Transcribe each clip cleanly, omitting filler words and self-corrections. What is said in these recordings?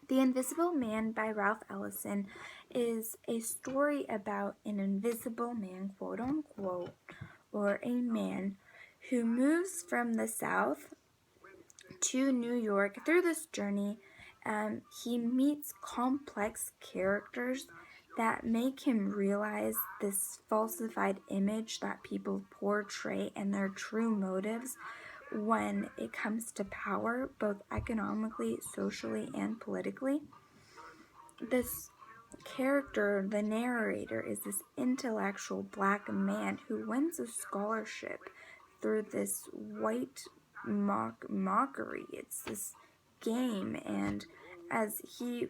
The Invisible Man by Ralph Ellison is a story about an invisible man, quote unquote, or a man who moves from the South to New York. Through this journey, he meets complex characters that make him realize this falsified image that people portray and their true motives when it comes to power, both economically, socially, and politically. This character, the narrator, is this intellectual black man who wins a scholarship through this white mockery. It's this game, and as he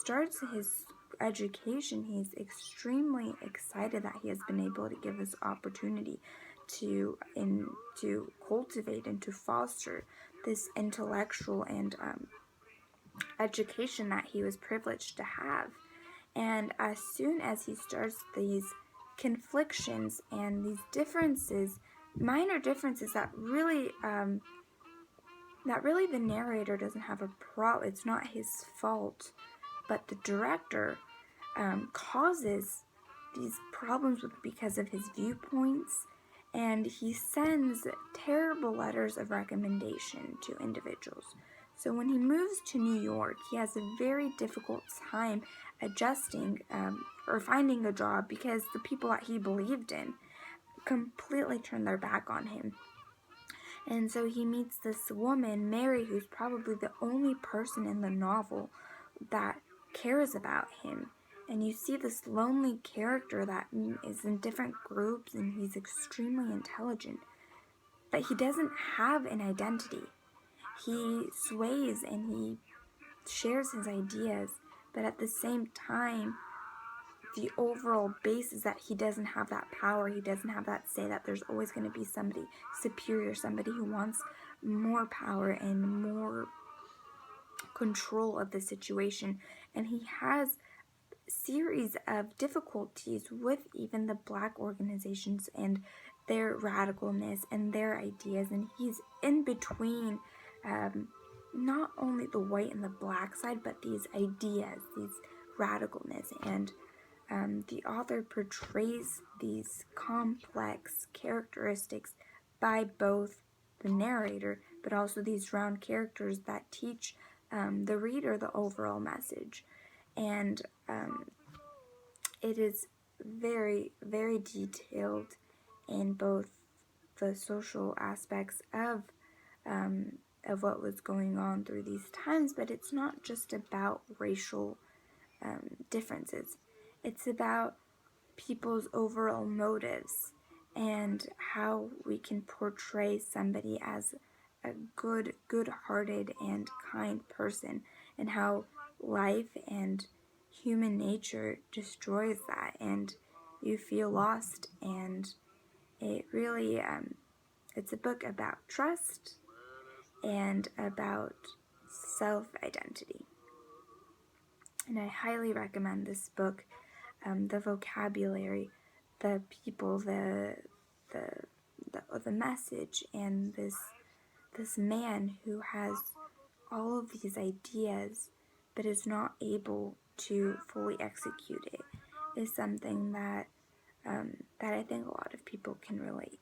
starts his education, he's extremely excited that he has been able to give this opportunity to cultivate and to foster this intellectual and education that he was privileged to have. And as soon as he starts these conflictions and these differences, minor differences that really the narrator doesn't have a problem. It's not his fault, but the director causes these problems because of his viewpoints, and he sends terrible letters of recommendation to individuals. So when he moves to New York, he has a very difficult time adjusting or finding a job because the people that he believed in completely turned their back on him. And so he meets this woman, Mary, who's probably the only person in the novel that cares about him. And you see this lonely character that is in different groups, and he's extremely intelligent, but he doesn't have an identity. He sways and he shares his ideas, but at the same time, the overall base is that he doesn't have that power. He doesn't have that say, that there's always going to be somebody superior, somebody who wants more power and more control of the situation. And he has series of difficulties with even the black organizations and their radicalness and their ideas, and he's in between not only the white and the black side, but these ideas, these radicalness. And the author portrays these complex characteristics by both the narrator, but also these round characters that teach the reader the overall message. And it is very, very detailed in both the social aspects of what was going on through these times, but it's not just about racial differences. It's about people's overall motives and how we can portray somebody as a good-hearted and kind person, and how life and human nature destroys that, and you feel lost. And it really it's a book about trust and about self-identity, and I highly recommend this book. The vocabulary, the people, the message, and this man who has all of these ideas but is not able to fully execute it, is something that I think a lot of people can relate